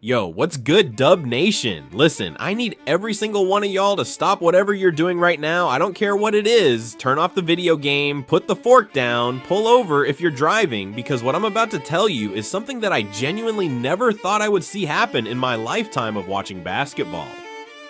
Yo, what's good, Dub Nation? Listen, I need every single one of y'all to stop whatever you're doing right now. I don't care what it is. Turn off the video game, put the fork down, pull over if you're driving, because what I'm about to tell you is something that I genuinely never thought I would see happen in my lifetime of watching basketball.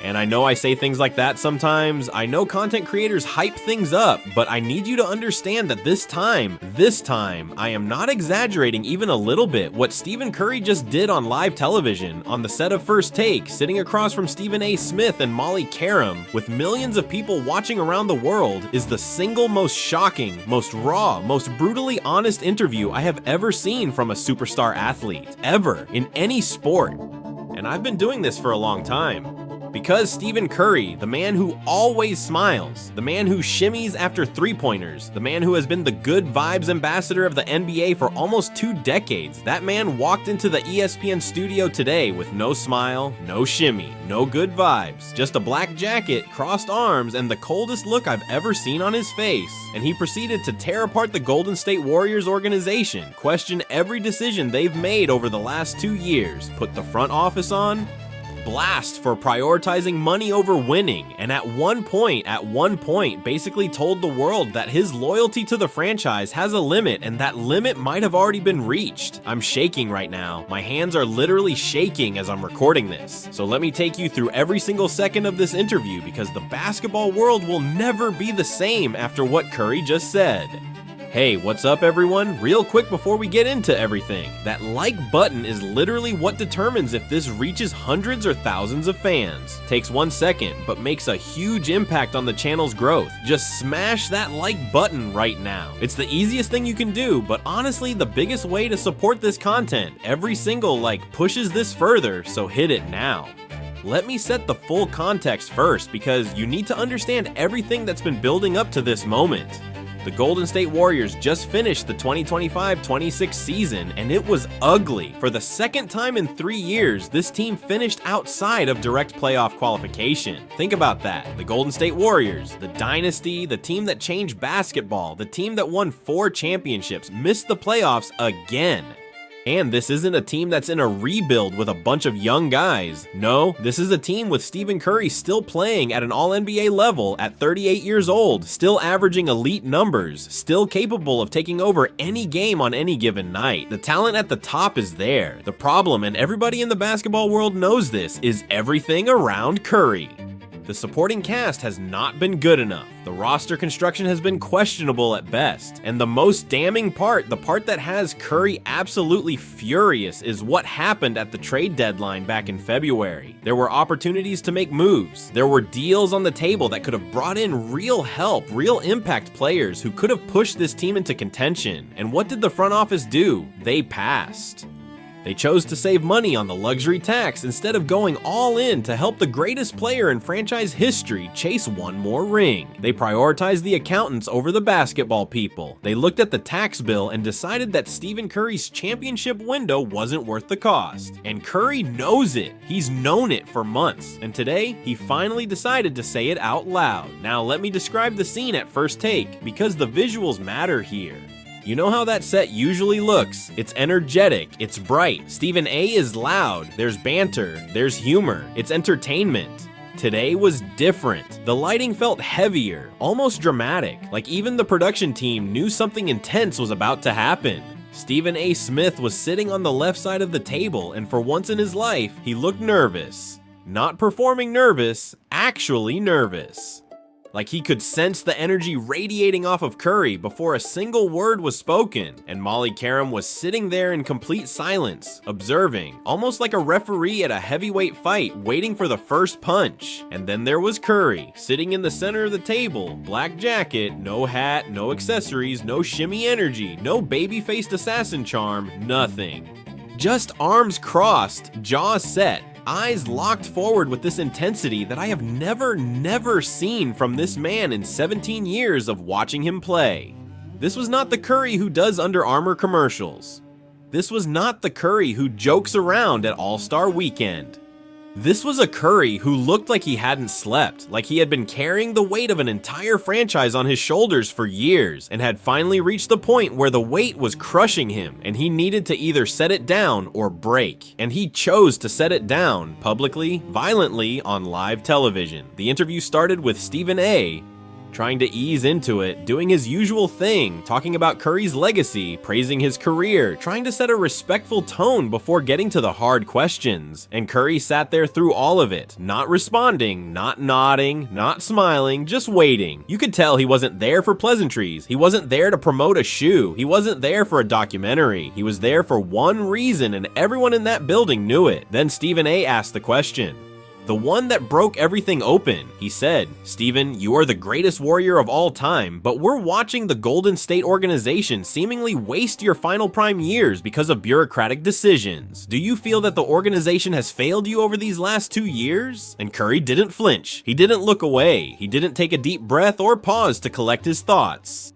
And I know I say things like that sometimes, I know content creators hype things up, but I need you to understand that this time, I am not exaggerating even a little bit. What Stephen Curry just did on live television, on the set of First Take, sitting across from Stephen A. Smith and Molly Kerr, with millions of people watching around the world, is the single most shocking, most raw, most brutally honest interview I have ever seen from a superstar athlete, ever, in any sport. And I've been doing this for a long time. Because Stephen Curry, the man who always smiles, the man who shimmies after three-pointers, the man who has been the good vibes ambassador of the NBA for almost 2 decades, that man walked into the ESPN studio today with no smile, no shimmy, no good vibes, just a black jacket, crossed arms, and the coldest look I've ever seen on his face. And he proceeded to tear apart the Golden State Warriors organization, question every decision they've made over the last 2 years, put the front office on blast for prioritizing money over winning, and at one point, basically told the world that his loyalty to the franchise has a limit, and that limit might have already been reached. I'm shaking right now. My hands are literally shaking as I'm recording this. So let me take you through every single second of this interview, because the basketball world will never be the same after what Curry just said. Hey, what's up everyone? Real quick before we get into everything, that like button is literally what determines if this reaches hundreds or thousands of fans. Takes 1 second, but makes a huge impact on the channel's growth. Just smash that like button right now. It's the easiest thing you can do, but honestly the biggest way to support this content. Every single like pushes this further, so hit it now. Let me set the full context first, because you need to understand everything that's been building up to this moment. The Golden State Warriors just finished the 2025-26 season, and it was ugly. For the second time in 3 years, this team finished outside of direct playoff qualification. Think about that. The Golden State Warriors, the dynasty, the team that changed basketball, the team that won 4 championships, missed the playoffs again. And this isn't a team that's in a rebuild with a bunch of young guys. No, this is a team with Stephen Curry still playing at an All-NBA level at 38 years old, still averaging elite numbers, still capable of taking over any game on any given night. The talent at the top is there. The problem, and everybody in the basketball world knows this, is everything around Curry. The supporting cast has not been good enough. The roster construction has been questionable at best. And the most damning part, the part that has Curry absolutely furious, is what happened at the trade deadline back in February. There were opportunities to make moves. There were deals on the table that could have brought in real help, real impact players who could have pushed this team into contention. And what did the front office do? They passed. They chose to save money on the luxury tax instead of going all in to help the greatest player in franchise history chase one more ring. They prioritized the accountants over the basketball people. They looked at the tax bill and decided that Stephen Curry's championship window wasn't worth the cost. And Curry knows it. He's known it for months. And today, he finally decided to say it out loud. Now let me describe the scene at First Take, because the visuals matter here. You know how that set usually looks. It's energetic, it's bright. Stephen A is loud, there's banter, there's humor, it's entertainment. Today was different. The lighting felt heavier, almost dramatic, like even the production team knew something intense was about to happen. Stephen A. Smith was sitting on the left side of the table, and for once in his life, he looked nervous. Not performing nervous, actually nervous. Like he could sense the energy radiating off of Curry before a single word was spoken, and Molly Kerr was sitting there in complete silence, observing, almost like a referee at a heavyweight fight waiting for the first punch. And then there was Curry, sitting in the center of the table, black jacket, no hat, no accessories, no shimmy energy, no baby-faced assassin charm, nothing. Just arms crossed, jaw set, eyes locked forward with this intensity that I have never seen from this man in 17 years of watching him play. This was not the Curry who does Under Armour commercials. This was not the Curry who jokes around at All-Star Weekend. This was a Curry who looked like he hadn't slept, like he had been carrying the weight of an entire franchise on his shoulders for years, and had finally reached the point where the weight was crushing him, and he needed to either set it down or break. And he chose to set it down, publicly, violently, on live television. The interview started with Stephen A. trying to ease into it, doing his usual thing, talking about Curry's legacy, praising his career, trying to set a respectful tone before getting to the hard questions. And Curry sat there through all of it, not responding, not nodding, not smiling, just waiting. You could tell he wasn't there for pleasantries. He wasn't there to promote a shoe. He wasn't there for a documentary. He was there for one reason, and everyone in that building knew it. Then Stephen A. asked the question. The one that broke everything open. He said, "Stephen, you are the greatest warrior of all time, but we're watching the Golden State organization seemingly waste your final prime years because of bureaucratic decisions. Do you feel that the organization has failed you over these last 2 years?" And Curry didn't flinch. He didn't look away. He didn't take a deep breath or pause to collect his thoughts.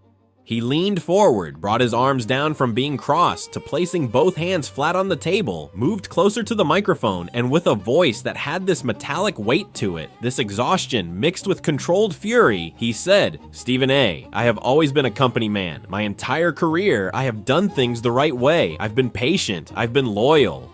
He leaned forward, brought his arms down from being crossed to placing both hands flat on the table, moved closer to the microphone, and with a voice that had this metallic weight to it, this exhaustion mixed with controlled fury, he said, "Stephen A., I have always been a company man. My entire career, I have done things the right way. I've been patient. I've been loyal.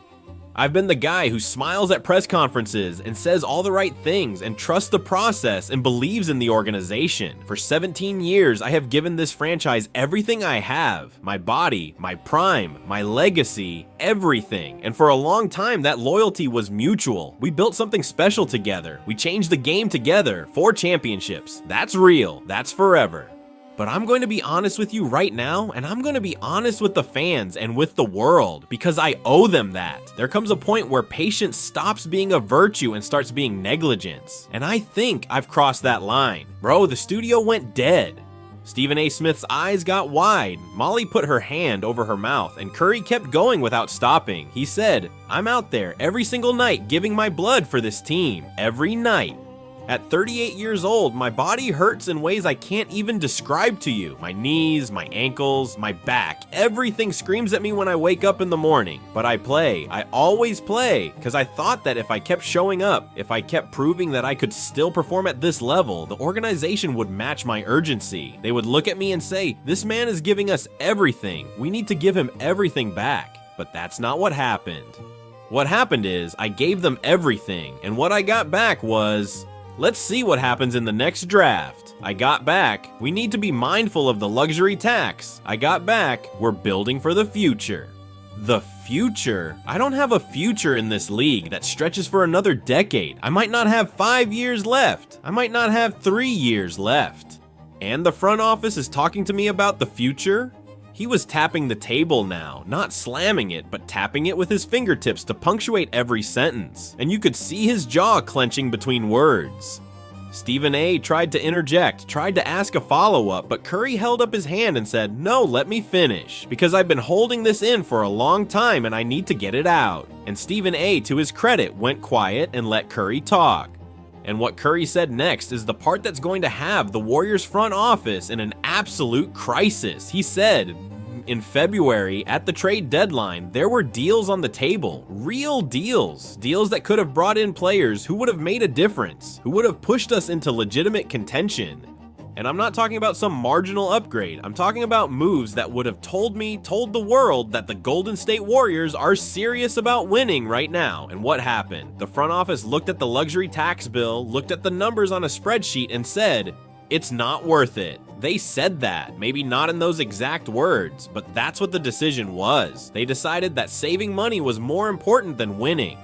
I've been the guy who smiles at press conferences and says all the right things and trusts the process and believes in the organization. For 17 years, I have given this franchise everything I have. My body, my prime, my legacy, everything. And for a long time, that loyalty was mutual. We built something special together. We changed the game together. 4 championships. That's real. That's forever. But I'm going to be honest with you right now, and I'm going to be honest with the fans and with the world, because I owe them that. There comes a point where patience stops being a virtue and starts being negligence. And I think I've crossed that line. Bro, the studio went dead. Stephen A. Smith's eyes got wide. Molly put her hand over her mouth, and Curry kept going without stopping. He said, "I'm out there every single night giving my blood for this team. Every night. At 38 years old, my body hurts in ways I can't even describe to you. My knees, my ankles, my back, everything screams at me when I wake up in the morning. But I play. I always play, because I thought that if I kept showing up, if I kept proving that I could still perform at this level, the organization would match my urgency. They would look at me and say, this man is giving us everything. We need to give him everything back." But that's not what happened. What happened is, I gave them everything, and what I got back was, "Let's see what happens in the next draft." I got back, "We need to be mindful of the luxury tax." I got back, "We're building for the future." The future? I don't have a future in this league that stretches for another decade. I might not have 5 years left. I might not have 3 years left. And the front office is talking to me about the future? He was tapping the table now, not slamming it, but tapping it with his fingertips to punctuate every sentence. And you could see his jaw clenching between words. Stephen A. tried to interject, tried to ask a follow-up, but Curry held up his hand and said, "No, let me finish, because I've been holding this in for a long time and I need to get it out." And Stephen A., to his credit, went quiet and let Curry talk. And what Curry said next is the part that's going to have the Warriors front office in an absolute crisis. He said, in February, at the trade deadline, there were deals on the table, real deals, deals that could have brought in players who would have made a difference, who would have pushed us into legitimate contention. And I'm not talking about some marginal upgrade. I'm talking about moves that would have told the world that the Golden State Warriors are serious about winning right now. And what happened? The front office looked at the luxury tax bill, looked at the numbers on a spreadsheet and said, "It's not worth it." They said that, maybe not in those exact words, but that's what the decision was. They decided that saving money was more important than winning.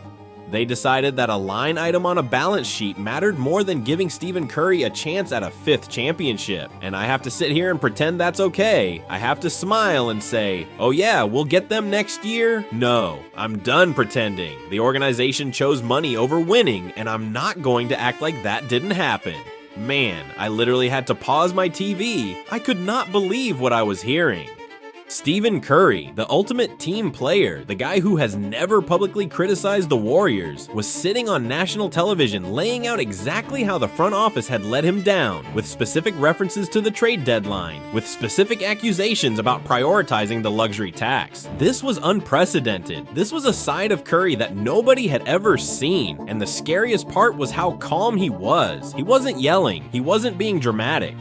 They decided that a line item on a balance sheet mattered more than giving Stephen Curry a chance at a 5th championship. And I have to sit here and pretend that's okay. I have to smile and say, "Oh yeah, we'll get them next year." No, I'm done pretending. The organization chose money over winning, and I'm not going to act like that didn't happen. Man, I literally had to pause my TV. I could not believe what I was hearing. Stephen Curry, the ultimate team player, the guy who has never publicly criticized the Warriors, was sitting on national television laying out exactly how the front office had let him down, with specific references to the trade deadline, with specific accusations about prioritizing the luxury tax. This was unprecedented. This was a side of Curry that nobody had ever seen, and the scariest part was how calm he was. He wasn't yelling, he wasn't being dramatic.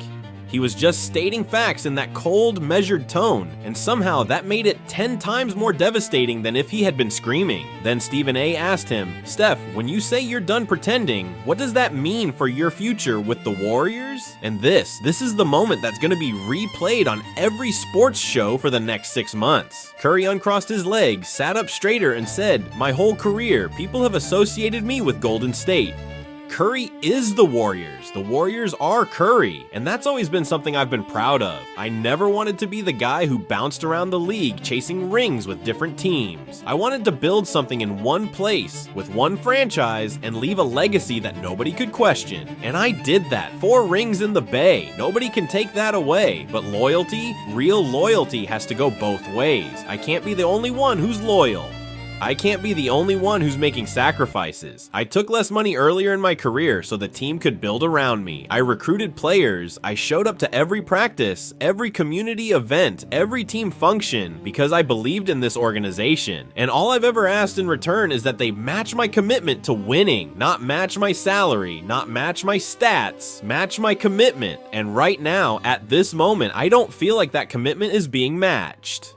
He was just stating facts in that cold, measured tone, and somehow that made it 10 times more devastating than if he had been screaming. Then Stephen A asked him, "Steph, when you say you're done pretending, what does that mean for your future with the Warriors?" And this is the moment that's going to be replayed on every sports show for the next 6 months. Curry uncrossed his legs, sat up straighter, and said, "My whole career, people have associated me with Golden State." Curry is the Warriors. The Warriors are Curry, and that's always been something I've been proud of. I never wanted to be the guy who bounced around the league chasing rings with different teams. I wanted to build something in one place, with one franchise, and leave a legacy that nobody could question. And I did that. 4 rings in the Bay. Nobody can take that away. But loyalty, real loyalty, has to go both ways. I can't be the only one who's loyal. I can't be the only one who's making sacrifices. I took less money earlier in my career so the team could build around me. I recruited players. I showed up to every practice, every community event, every team function because I believed in this organization. And all I've ever asked in return is that they match my commitment to winning, not match my salary, not match my stats, match my commitment. And right now, at this moment, I don't feel like that commitment is being matched.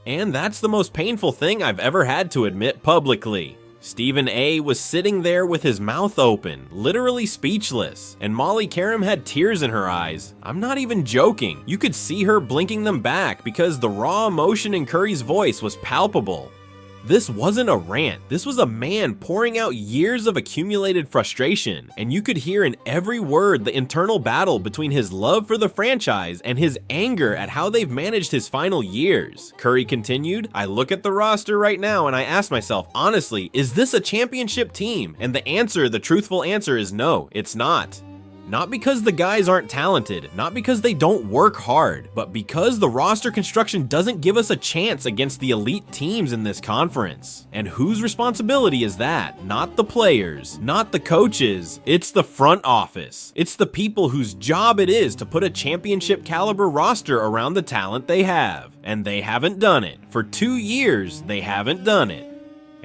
And that's the most painful thing I've ever had to admit publicly. Stephen A was sitting there with his mouth open, literally speechless, and Molly Karam had tears in her eyes. I'm not even joking. You could see her blinking them back because the raw emotion in Curry's voice was palpable. This wasn't a rant. This was a man pouring out years of accumulated frustration, and you could hear in every word the internal battle between his love for the franchise and his anger at how they've managed his final years. Curry continued, "I look at the roster right now and I ask myself, honestly, is this a championship team? And the truthful answer is no, it's not. Not because the guys aren't talented, not because they don't work hard, but because the roster construction doesn't give us a chance against the elite teams in this conference. And whose responsibility is that? Not the players, not the coaches, it's the front office. It's the people whose job it is to put a championship caliber roster around the talent they have. And they haven't done it. For 2 years, they haven't done it.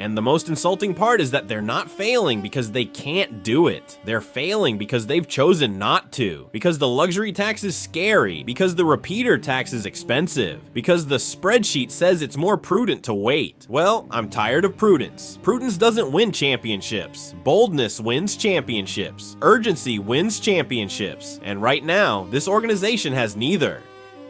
And the most insulting part is that they're not failing because they can't do it. They're failing because they've chosen not to. Because the luxury tax is scary. Because the repeater tax is expensive. Because the spreadsheet says it's more prudent to wait. Well, I'm tired of prudence. Prudence doesn't win championships. Boldness wins championships. Urgency wins championships. And right now, this organization has neither.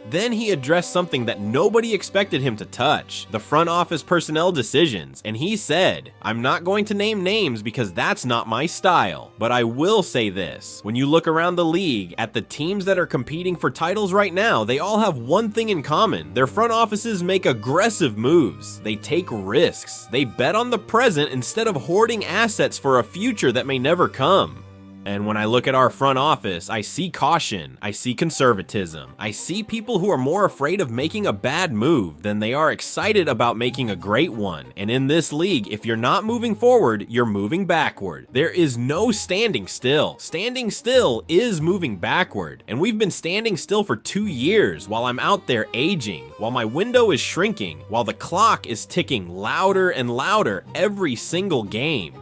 Then he addressed something that nobody expected him to touch, the front office personnel decisions, and he said, "I'm not going to name names because that's not my style, but I will say this. When you look around the league at the teams that are competing for titles right now, they all have one thing in common. Their front offices make aggressive moves. They take risks. They bet on the present instead of hoarding assets for a future that may never come." And when I look at our front office, I see caution, I see conservatism, I see people who are more afraid of making a bad move than they are excited about making a great one. And in this league, if you're not moving forward, you're moving backward. There is no standing still. Standing still is moving backward. And we've been standing still for 2 years while I'm out there aging, while my window is shrinking, while the clock is ticking louder and louder every single game.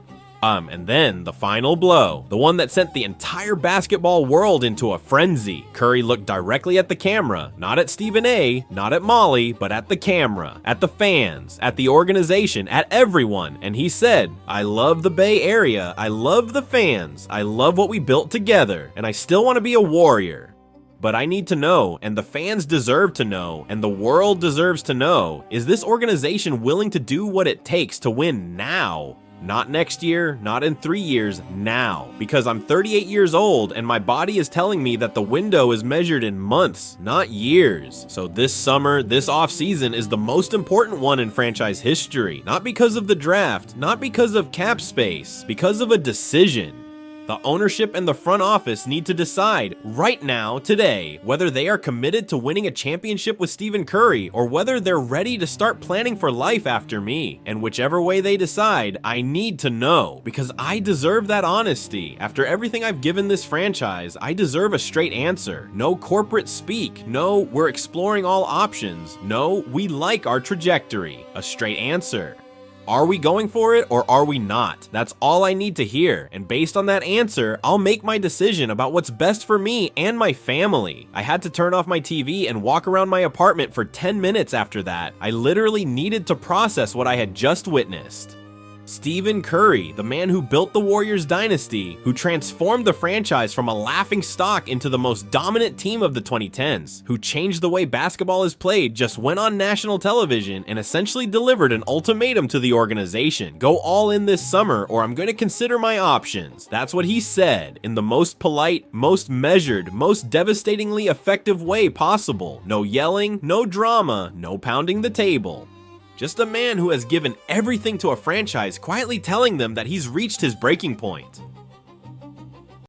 And then the final blow, the one that sent the entire basketball world into a frenzy. Curry looked directly at the camera, not at Stephen A, not at Molly, but at the camera, at the fans, at the organization, at everyone, and he said, "I love the Bay Area, I love the fans, I love what we built together, and I still want to be a Warrior. But I need to know, and the fans deserve to know, and the world deserves to know, is this organization willing to do what it takes to win now? Not next year, not in 3 years, now. Because I'm 38 years old and my body is telling me that the window is measured in months, not years. So this summer, this offseason is the most important one in franchise history. Not because of the draft, not because of cap space, because of a decision. The ownership and the front office need to decide right now, today, whether they are committed to winning a championship with Stephen Curry or whether they're ready to start planning for life after me. And whichever way they decide, I need to know, because I deserve that honesty. After everything I've given this franchise, I deserve a straight answer. No corporate speak. No, we're exploring all options. No, we like our trajectory. A straight answer. Are we going for it or are we not? That's all I need to hear, and based on that answer, I'll make my decision about what's best for me and my family. I had to turn off my TV and walk around my apartment for 10 minutes after that. I literally needed to process what I had just witnessed. Stephen Curry, the man who built the Warriors dynasty, who transformed the franchise from a laughing stock into the most dominant team of the 2010s, who changed the way basketball is played, just went on national television and essentially delivered an ultimatum to the organization. Go all in this summer or I'm going to consider my options. That's what he said in the most polite, most measured, most devastatingly effective way possible. No yelling, no drama, no pounding the table. Just a man who has given everything to a franchise, quietly telling them that he's reached his breaking point.